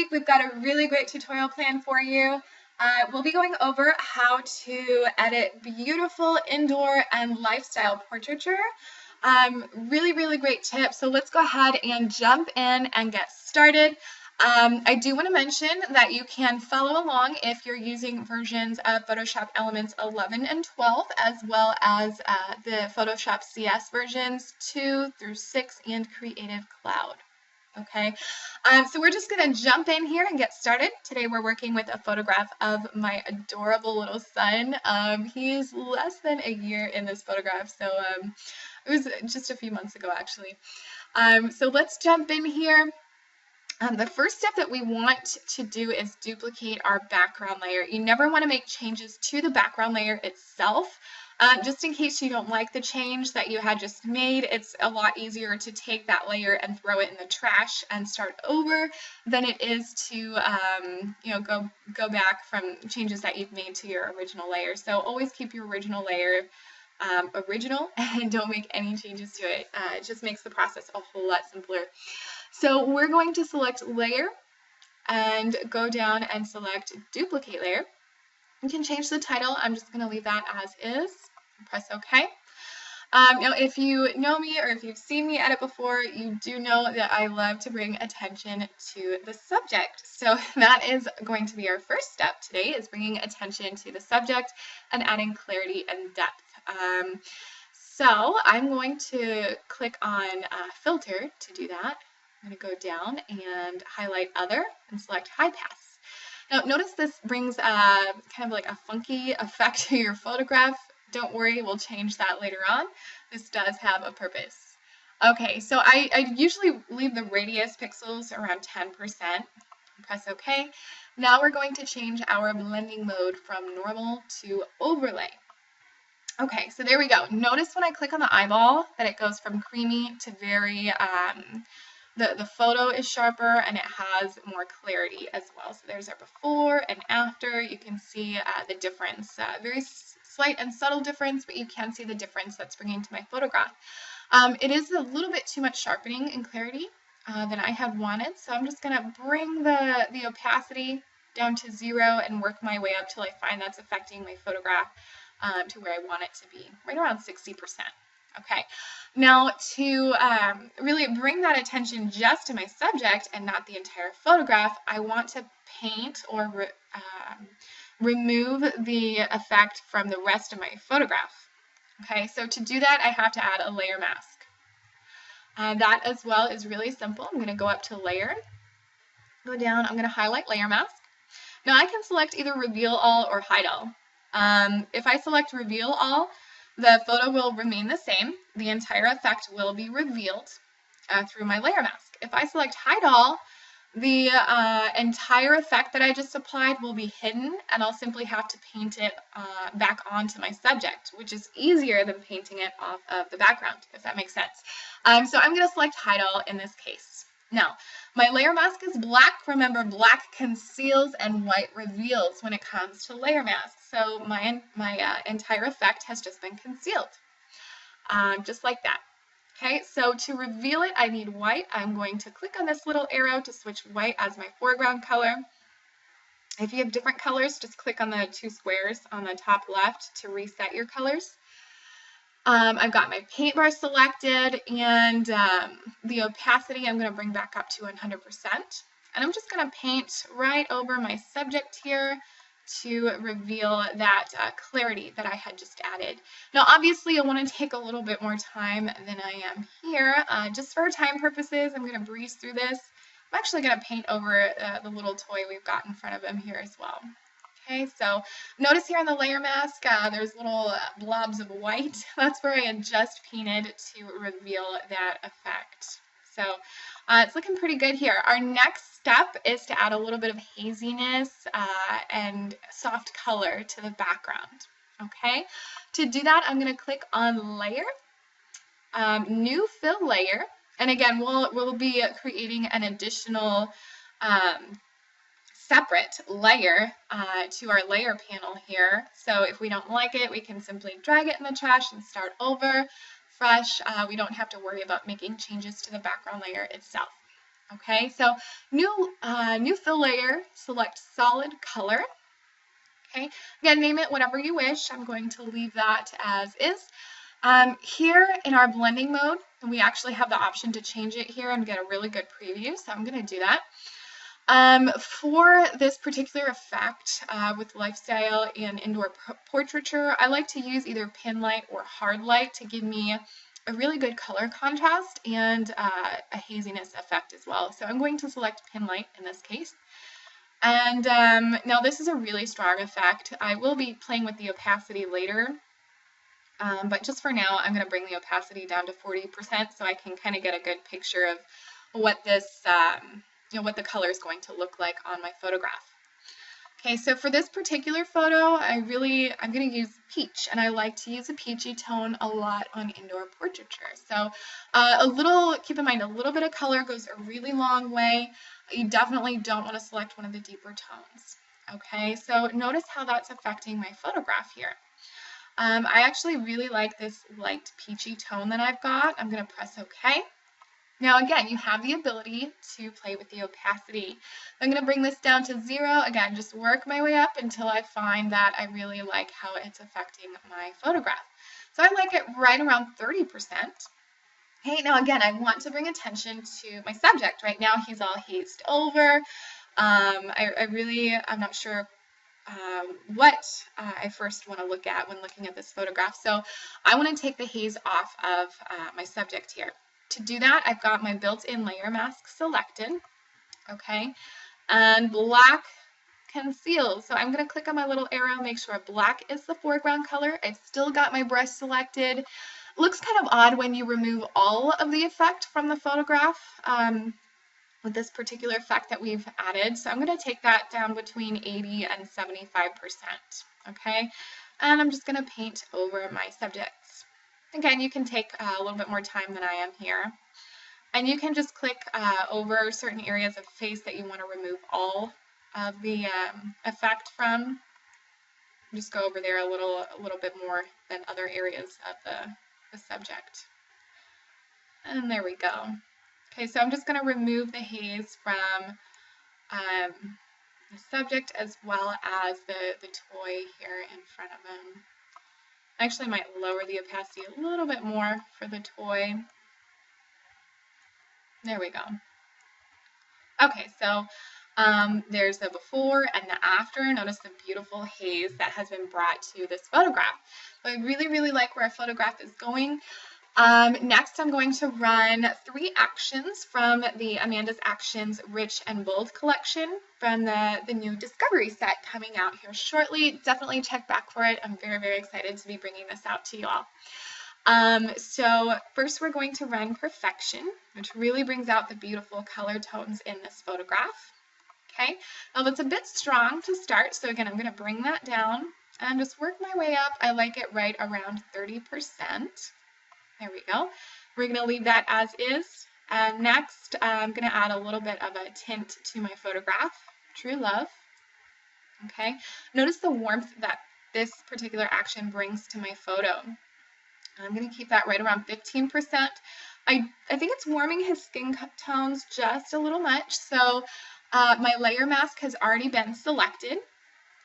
week we've got a really great tutorial planned for you. We'll be going over how to edit beautiful indoor and lifestyle portraiture. Really great tip. So let's go ahead and jump in and get started. I do want to mention that you can follow along if you're using versions of Photoshop Elements 11 and 12, as well as the Photoshop CS versions 2 through 6 and Creative Cloud. Okay, so we're just going to jump in here and get started. Today we're working with a photograph of my adorable little son. He is less than a year in this photograph, so it was just a few months ago actually. So let's jump in here. The first step that we want to do is duplicate our background layer. You never want to make changes to the background layer itself. Just in case you don't like the change that you had just made, it's a lot easier to take that layer and throw it in the trash and start over than it is to go back from changes that you've made to your original layer. So always keep your original layer original and don't make any changes to it. It just makes the process a whole lot simpler. So we're going to select layer and go down and select duplicate layer. You can change the title. I'm just going to leave that as is. Press OK. Now, if you know me or if you've seen me edit before, you do know that I love to bring attention to the subject. So that is going to be our first step today, is bringing attention to the subject and adding clarity and depth. So I'm going to click on Filter to do that. I'm going to go down and highlight Other and select High Pass. Now notice this brings kind of like a funky effect to your photograph. Don't worry, we'll change that later on. This does have a purpose. Okay, so I usually leave the radius pixels around 10%. Press OK. Now we're going to change our blending mode from normal to overlay. Okay, so there we go. Notice when I click on the eyeball that it goes from creamy to very, the photo is sharper and it has more clarity as well. So there's our before and after. You can see the difference, very slight and subtle difference, but you can see the difference that's bringing to my photograph. It is a little bit too much sharpening and clarity than I had wanted, so I'm just going to bring the opacity down to 0 and work my way up till I find that's affecting my photograph to where I want it to be, right around 60%. Okay, now to really bring that attention just to my subject and not the entire photograph, I want to paint or remove the effect from the rest of my photograph. Okay, so to do that, I have to add a layer mask. That as well is really simple. I'm going to go up to Layer, go down, I'm going to highlight Layer Mask. Now I can select either Reveal All or Hide All. If I select Reveal All, the photo will remain the same. The entire effect will be revealed through my layer mask. If I select Hide All, the entire effect that I just applied will be hidden, and I'll simply have to paint it back onto my subject, which is easier than painting it off of the background, if that makes sense. So I'm going to select Hide All in this case. Now, my layer mask is black. Remember, black conceals and white reveals when it comes to layer masks. So my entire effect has just been concealed, just like that. Okay, so to reveal it, I need white. I'm going to click on this little arrow to switch white as my foreground color. If you have different colors, just click on the 2 squares on the top left to reset your colors. I've got my paint bar selected, and the opacity I'm going to bring back up to 100%. And I'm just going to paint right over my subject here to reveal that clarity that I had just added. Now obviously you'll want to take a little bit more time than I am here. Just for time purposes, I'm going to breeze through this. I'm actually going to paint over the little toy we've got in front of him here as well. Okay, so notice here on the layer mask, there's little blobs of white. That's where I had just painted to reveal that effect. So it's looking pretty good here. Our next step is to add a little bit of haziness and soft color to the background. Okay, to do that, I'm going to click on Layer, New Fill Layer, and again, we'll be creating an additional separate layer to our layer panel here. So if we don't like it, we can simply drag it in the trash and start over fresh. We don't have to worry about making changes to the background layer itself. Okay, so new fill layer, select solid color. Okay, again, name it whatever you wish. I'm going to leave that as is. Here in our blending mode, we actually have the option to change it here and get a really good preview, so I'm going to do that. For this particular effect with lifestyle and indoor portraiture, I like to use either pin light or hard light to give me a really good color contrast and a haziness effect as well. So I'm going to select pin light in this case. And now this is a really strong effect. I will be playing with the opacity later, but just for now, I'm going to bring the opacity down to 40% so I can kind of get a good picture of what this, what the color is going to look like on my photograph. Okay, so for this particular photo, I'm going to use peach, and I like to use a peachy tone a lot on indoor portraiture. So keep in mind, a little bit of color goes a really long way. You definitely don't want to select one of the deeper tones. Okay, so notice how that's affecting my photograph here. I actually really like this light peachy tone that I've got. I'm going to press OK. Now again, you have the ability to play with the opacity. I'm going to bring this down to 0. Again, just work my way up until I find that I really like how it's affecting my photograph. So I like it right around 30%. Okay, now again, I want to bring attention to my subject. Right now, he's all hazed over. I'm not sure what I first want to look at when looking at this photograph. So I want to take the haze off of my subject here. To do that, I've got my built-in layer mask selected, okay, and black conceals. So I'm going to click on my little arrow, make sure black is the foreground color. I've still got my brush selected. It looks kind of odd when you remove all of the effect from the photograph with this particular effect that we've added. So I'm going to take that down between 80 and 75%, okay, and I'm just going to paint over my subjects. Again, you can take a little bit more time than I am here. And you can just click over certain areas of face that you want to remove all of the effect from. Just go over there a little bit more than other areas of the subject. And there we go. Okay, so I'm just going to remove the haze from the subject as well as the toy here in front of him. I actually might lower the opacity a little bit more for the toy. There we go. Okay, so there's the before and the after. Notice the beautiful haze that has been brought to this photograph. So I really, really like where our photograph is going. Next, I'm going to run 3 actions from the Amanda's Actions Rich and Bold collection from the new Discovery set coming out here shortly. Definitely check back for it. I'm very, very excited to be bringing this out to you all. So first we're going to run Perfection, which really brings out the beautiful color tones in this photograph. Okay, now that's a bit strong to start, so again, I'm going to bring that down and just work my way up. I like it right around 30%. There we go. We're going to leave that as is. And next, I'm going to add a little bit of a tint to my photograph, True Love. Okay, notice the warmth that this particular action brings to my photo. I'm going to keep that right around 15%. I think it's warming his skin tones just a little much. So my layer mask has already been selected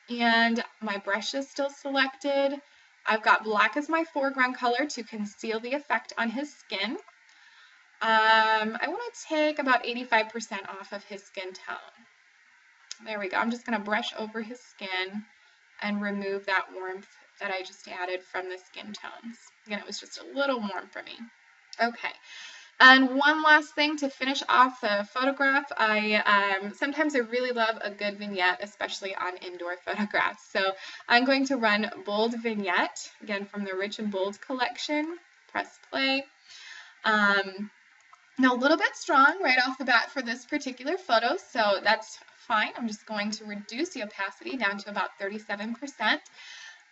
and my brush is still selected. I've got black as my foreground color to conceal the effect on his skin. I want to take about 85% off of his skin tone. There we go. I'm just going to brush over his skin and remove that warmth that I just added from the skin tones. Again, it was just a little warm for me. Okay, and one last thing to finish off the photograph. Sometimes I really love a good vignette, especially on indoor photographs. So I'm going to run Bold Vignette, again from the Rich and Bold collection. Press play. Now a little bit strong right off the bat for this particular photo, so that's fine. I'm just going to reduce the opacity down to about 37%.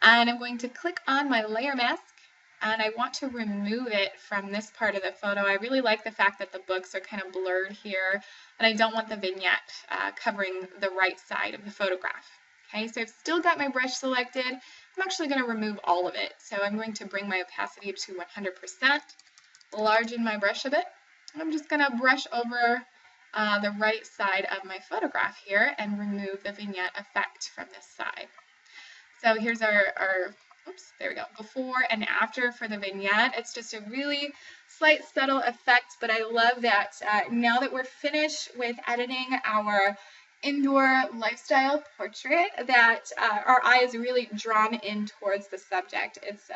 And I'm going to click on my layer mask and I want to remove it from this part of the photo. I really like the fact that the books are kind of blurred here and I don't want the vignette covering the right side of the photograph. Okay, so I've still got my brush selected. I'm actually going to remove all of it. So I'm going to bring my opacity to 100%, largen my brush a bit. I'm just going to brush over the right side of my photograph here and remove the vignette effect from this side. So here's our oops, there we go, before and after for the vignette. It's just a really slight subtle effect, but I love that now that we're finished with editing our indoor lifestyle portrait, that our eye is really drawn in towards the subject. It's